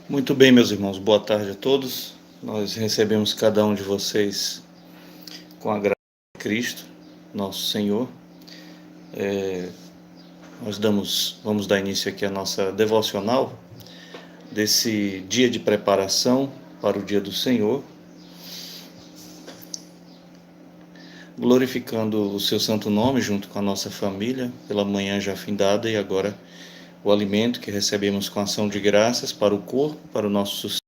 Muito bem, meus irmãos, boa tarde a todos. Nós recebemos cada um de vocês com a graça de Cristo, nosso Senhor. Vamos dar início aqui à nossa devocional desse dia de preparação para o dia do Senhor, glorificando o seu santo nome junto com a nossa família, pela manhã já findada e agora o alimento que recebemos com ação de graças para o corpo, para o nosso sustento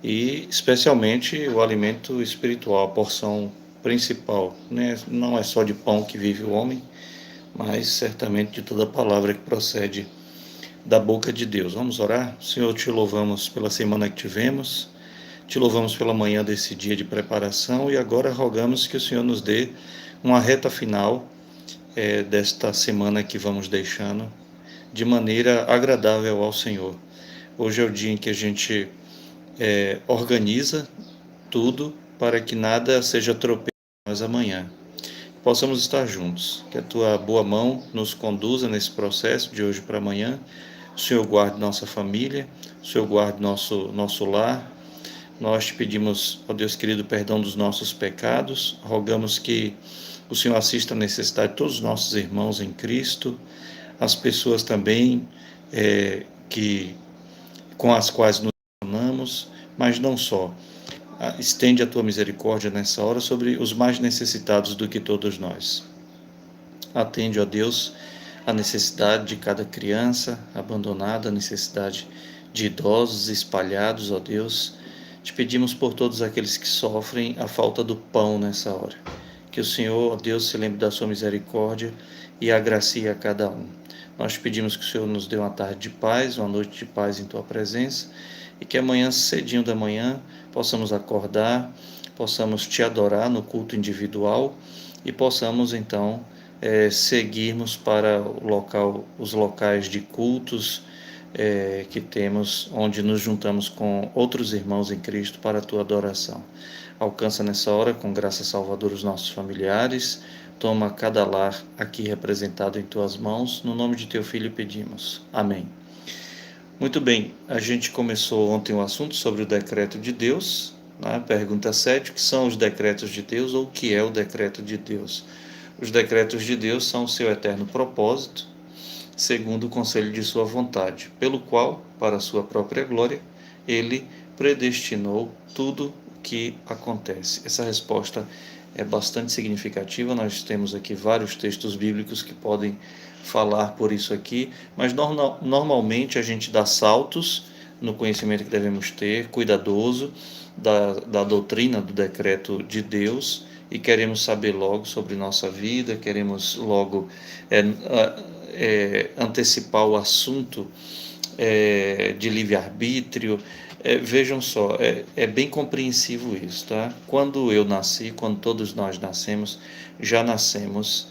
e especialmente o alimento espiritual, a porção principal, né? Não é só de pão que vive o homem, mas certamente de toda palavra que procede da boca de Deus. Vamos orar? Senhor, te louvamos pela semana que tivemos, te louvamos pela manhã desse dia de preparação e agora rogamos que o Senhor nos dê uma reta final desta semana que vamos deixando de maneira agradável ao Senhor. Hoje é o dia em que a gente organiza tudo para que nada seja tropeço nós amanhã. Possamos estar juntos, que a tua boa mão nos conduza nesse processo de hoje para amanhã. O Senhor guarde nossa família, o Senhor guarde nosso lar. Nós te pedimos, ó Deus querido, perdão dos nossos pecados, rogamos que o Senhor assista a necessidade de todos os nossos irmãos em Cristo, as pessoas também que com as quais nos relacionamos, mas não só. Estende a tua misericórdia nessa hora sobre os mais necessitados do que todos nós. Atende, ó Deus, a necessidade de cada criança abandonada, a necessidade de idosos espalhados, ó Deus. Te pedimos por todos aqueles que sofrem a falta do pão nessa hora. Que o Senhor, ó Deus, se lembre da sua misericórdia e agracie a cada um. Nós te pedimos que o Senhor nos dê uma tarde de paz, uma noite de paz em tua presença, e que amanhã, cedinho da manhã, possamos acordar, possamos te adorar no culto individual e possamos então seguirmos para os locais de cultos que temos, onde nos juntamos com outros irmãos em Cristo para a tua adoração. Alcança nessa hora, com graça salvadora, os nossos familiares. Toma cada lar aqui representado em tuas mãos. No nome de teu Filho pedimos. Amém. Muito bem, a gente começou ontem o assunto sobre o decreto de Deus, né? Pergunta 7, o que são os decretos de Deus ou o que é o decreto de Deus? Os decretos de Deus são o seu eterno propósito, segundo o conselho de sua vontade, pelo qual, para a sua própria glória, ele predestinou tudo o que acontece. Essa resposta é bastante significativa, nós temos aqui vários textos bíblicos que podem falar por isso aqui, mas normalmente a gente dá saltos no conhecimento que devemos ter, cuidadoso da doutrina do decreto de Deus, e queremos saber logo sobre nossa vida, queremos logo antecipar o assunto de livre-arbítrio. Vejam só, é bem compreensivo isso, tá? Quando eu nasci, quando todos nós nascemos, já nascemos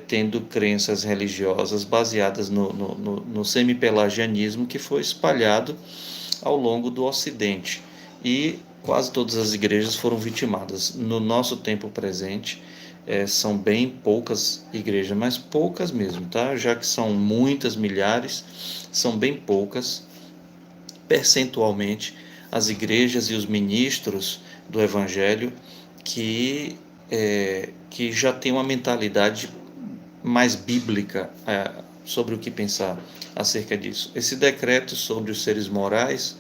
tendo crenças religiosas baseadas no semi-pelagianismo que foi espalhado ao longo do Ocidente. E quase todas as igrejas foram vitimadas. No nosso tempo presente, são bem poucas igrejas, mas poucas mesmo, tá? Já que são muitas milhares, são bem poucas percentualmente as igrejas e os ministros do Evangelho que já têm uma mentalidade mais bíblica sobre o que pensar acerca disso. Esse decreto sobre os seres morais,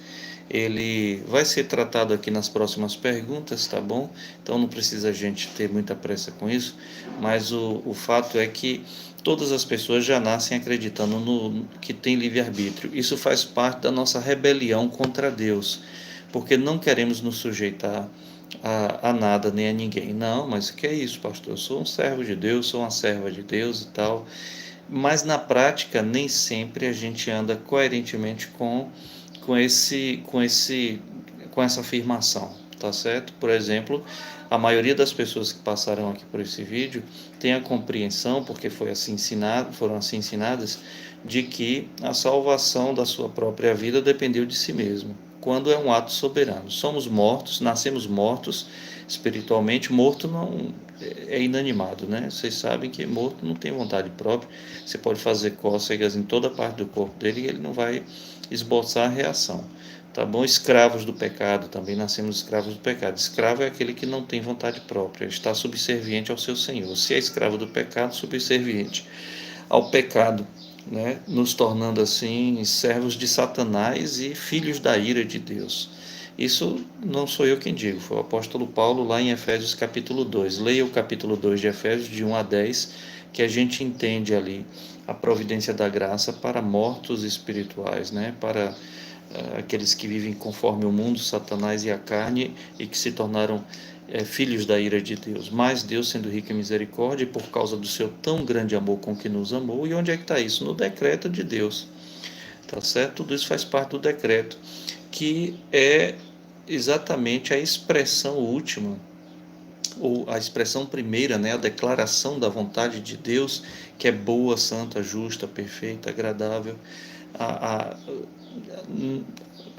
ele vai ser tratado aqui nas próximas perguntas, tá bom? Então não precisa a gente ter muita pressa com isso, mas o fato é que todas as pessoas já nascem acreditando no que tem livre-arbítrio. Isso faz parte da nossa rebelião contra Deus, porque não queremos nos sujeitar a nada nem a ninguém. Não, mas o que é isso, pastor? Eu sou um servo de Deus, sou uma serva de Deus e tal. Mas na prática, nem sempre a gente anda coerentemente com essa afirmação, tá certo? Por exemplo, a maioria das pessoas que passaram aqui por esse vídeo tem a compreensão, porque foram assim ensinadas, de que a salvação da sua própria vida dependeu de si mesmo, quando é um ato soberano. Somos mortos, nascemos mortos, espiritualmente. Morto não é inanimado, né? Vocês sabem que morto não tem vontade própria. Você pode fazer cócegas em toda parte do corpo dele e ele não vai esboçar a reação. Tá bom? Escravos do pecado, também nascemos escravos do pecado. Escravo é aquele que não tem vontade própria, está subserviente ao seu senhor. Se é escravo do pecado, subserviente ao pecado, né? Nos tornando assim servos de Satanás e filhos da ira de Deus. Isso não sou eu quem digo, foi o apóstolo Paulo lá em Efésios capítulo 2. Leia o capítulo 2 de Efésios, de 1 a 10, que a gente entende ali a providência da graça para mortos espirituais, né? Para aqueles que vivem conforme o mundo, Satanás e a carne, e que se tornaram filhos da ira de Deus. Mas Deus, sendo rico em misericórdia, e por causa do seu tão grande amor com que nos amou, e onde é que está isso? No decreto de Deus, tá certo? Tudo isso faz parte do decreto, que é exatamente a expressão última, ou a expressão primeira, né, a declaração da vontade de Deus, que é boa, santa, justa, perfeita, agradável. A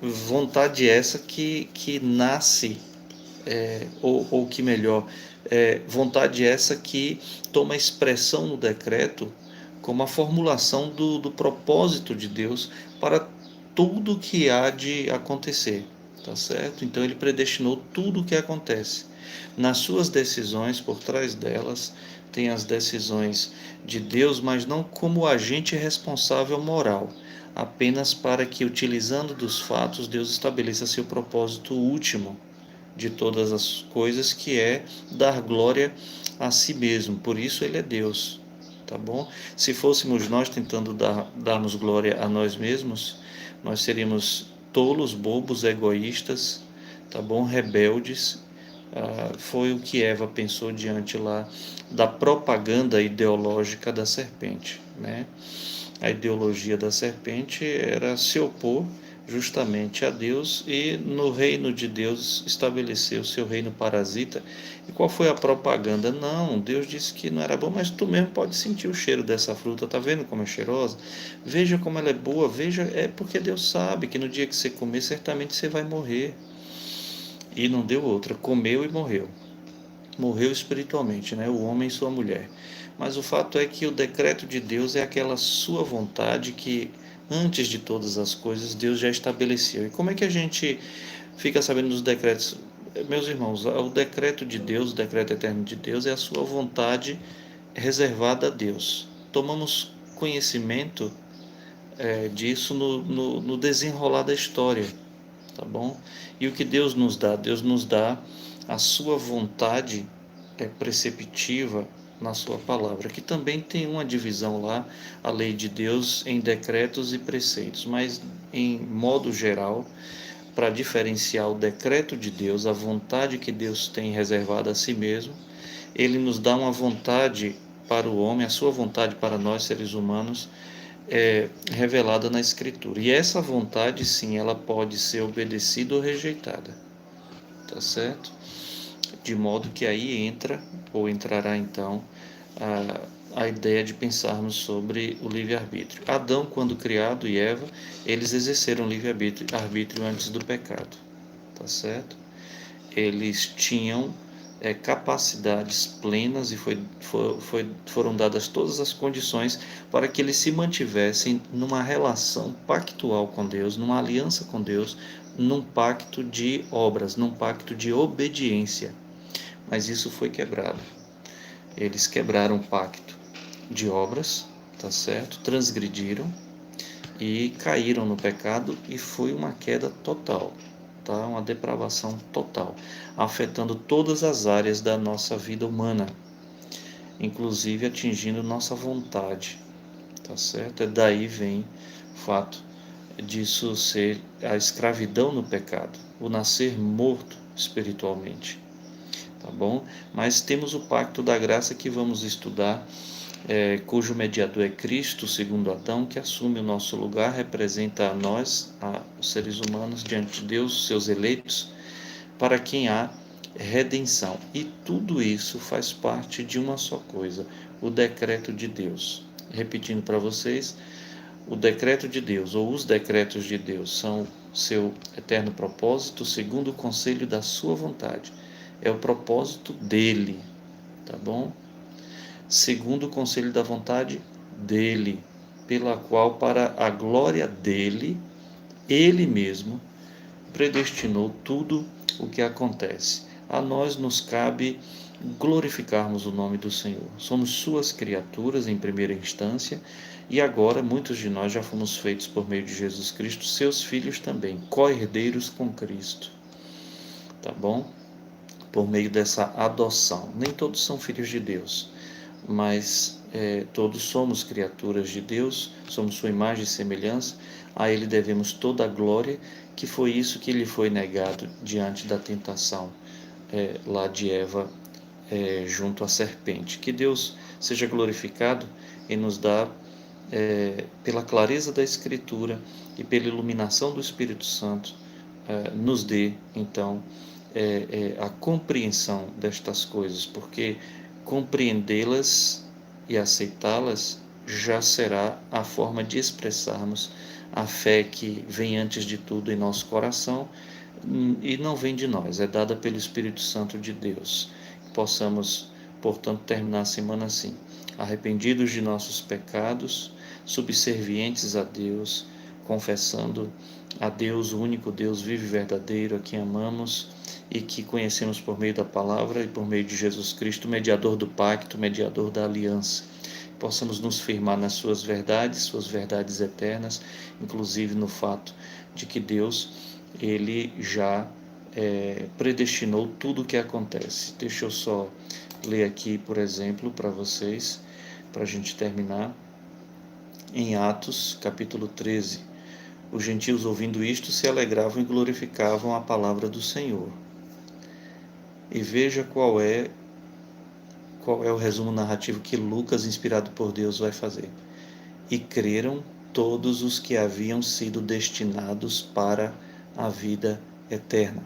vontade essa que nasce, ou que melhor, vontade essa que toma expressão no decreto como a formulação do propósito de Deus para tudo que há de acontecer, tá certo? Então ele predestinou tudo o que acontece. Nas suas decisões, por trás delas, tem as decisões de Deus, mas não como agente responsável moral, apenas para que, utilizando dos fatos, Deus estabeleça seu propósito último de todas as coisas, que é dar glória a si mesmo. Por isso ele é Deus, tá bom? Se fôssemos nós tentando darmos glória a nós mesmos, nós seríamos tolos, bobos, egoístas, tá bom? Rebeldes. Foi o que Eva pensou diante lá da propaganda ideológica da serpente, né? A ideologia da serpente era se opor justamente a Deus e no reino de Deus estabelecer o seu reino parasita. E qual foi a propaganda? Não, Deus disse que não era bom, mas tu mesmo pode sentir o cheiro dessa fruta, tá vendo como é cheirosa? Veja como ela é boa, veja, é porque Deus sabe que no dia que você comer, certamente você vai morrer. E não deu outra, comeu e morreu. Morreu espiritualmente, né? O homem e sua mulher. Mas o fato é que o decreto de Deus é aquela sua vontade que, antes de todas as coisas, Deus já estabeleceu. E como é que a gente fica sabendo dos decretos? Meus irmãos, o decreto de Deus, o decreto eterno de Deus, é a sua vontade reservada a Deus. Tomamos conhecimento disso no desenrolar da história, tá bom? E o que Deus nos dá? Deus nos dá a sua vontade preceptiva na sua palavra, que também tem uma divisão lá, a lei de Deus em decretos e preceitos, mas em modo geral, para diferenciar o decreto de Deus, a vontade que Deus tem reservada a si mesmo, ele nos dá uma vontade para o homem, a sua vontade para nós seres humanos, revelada na Escritura. E essa vontade, sim, ela pode ser obedecida ou rejeitada, tá certo? De modo que aí entra, ou entrará então, a ideia de pensarmos sobre o livre-arbítrio. Adão, quando criado, e Eva, eles exerceram livre-arbítrio antes do pecado, tá certo? Eles tinham capacidades plenas e foram dadas todas as condições para que eles se mantivessem numa relação pactual com Deus, numa aliança com Deus, num pacto de obras, num pacto de obediência. Mas isso foi quebrado. Eles quebraram o pacto de obras, tá certo? Transgrediram e caíram no pecado, e foi uma queda total, tá? Uma depravação total, afetando todas as áreas da nossa vida humana, inclusive atingindo nossa vontade, tá certo? Daí vem o fato disso ser a escravidão no pecado, o nascer morto espiritualmente, tá bom? Mas temos o pacto da graça que vamos estudar, cujo mediador é Cristo, segundo Adão, que assume o nosso lugar, representa a nós, os seres humanos, diante de Deus, seus eleitos, para quem há redenção. E tudo isso faz parte de uma só coisa, o decreto de Deus. Repetindo para vocês, o decreto de Deus, ou os decretos de Deus, são seu eterno propósito, segundo o conselho da sua vontade, é o propósito dele, tá bom? Segundo o conselho da vontade dele, pela qual, para a glória dele, ele mesmo predestinou tudo o que acontece. A nós nos cabe glorificarmos o nome do Senhor. Somos suas criaturas em primeira instância e agora muitos de nós já fomos feitos por meio de Jesus Cristo, seus filhos também, co-herdeiros com Cristo. Tá bom? Por meio dessa adoção. Nem todos são filhos de Deus, mas todos somos criaturas de Deus, somos sua imagem e semelhança, a Ele devemos toda a glória, que foi isso que lhe foi negado diante da tentação lá de Eva junto à serpente. Que Deus seja glorificado e nos dá, pela clareza da Escritura e pela iluminação do Espírito Santo, nos dê, então, a compreensão destas coisas, porque compreendê-las e aceitá-las já será a forma de expressarmos a fé que vem antes de tudo em nosso coração e não vem de nós, é dada pelo Espírito Santo de Deus. Que possamos, portanto, terminar a semana assim, arrependidos de nossos pecados, subservientes a Deus, confessando a Deus, o único Deus vivo e verdadeiro, a quem amamos e que conhecemos por meio da palavra e por meio de Jesus Cristo, mediador do pacto, mediador da aliança. Possamos nos firmar nas suas verdades eternas, inclusive no fato de que Deus, ele já predestinou tudo o que acontece. Deixa eu só ler aqui, por exemplo, para vocês, para a gente terminar, em Atos, capítulo 13. Os gentios, ouvindo isto, se alegravam e glorificavam a palavra do Senhor. E veja qual é o resumo narrativo que Lucas, inspirado por Deus, vai fazer. E creram todos os que haviam sido destinados para a vida eterna.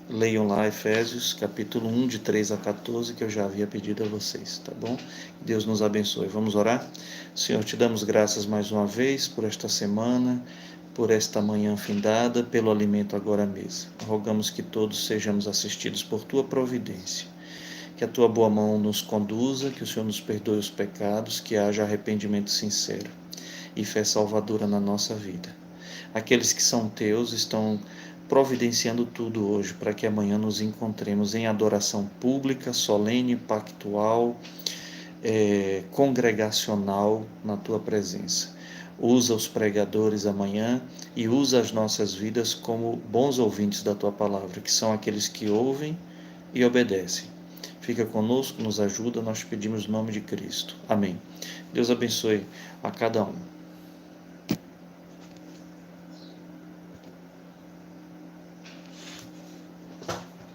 Leiam lá Efésios, capítulo 1, de 3 a 14, que eu já havia pedido a vocês, tá bom? Deus nos abençoe. Vamos orar? Senhor, te damos graças mais uma vez por esta semana, por esta manhã findada, pelo alimento agora à mesa. Rogamos que todos sejamos assistidos por tua providência. Que a tua boa mão nos conduza, que o Senhor nos perdoe os pecados, que haja arrependimento sincero e fé salvadora na nossa vida. Aqueles que são teus estão providenciando tudo hoje para que amanhã nos encontremos em adoração pública, solene, pactual, congregacional na tua presença. Usa os pregadores amanhã e usa as nossas vidas como bons ouvintes da tua palavra, que são aqueles que ouvem e obedecem. Fica conosco, nos ajuda, nós pedimos no nome de Cristo. Amém. Deus abençoe a cada um.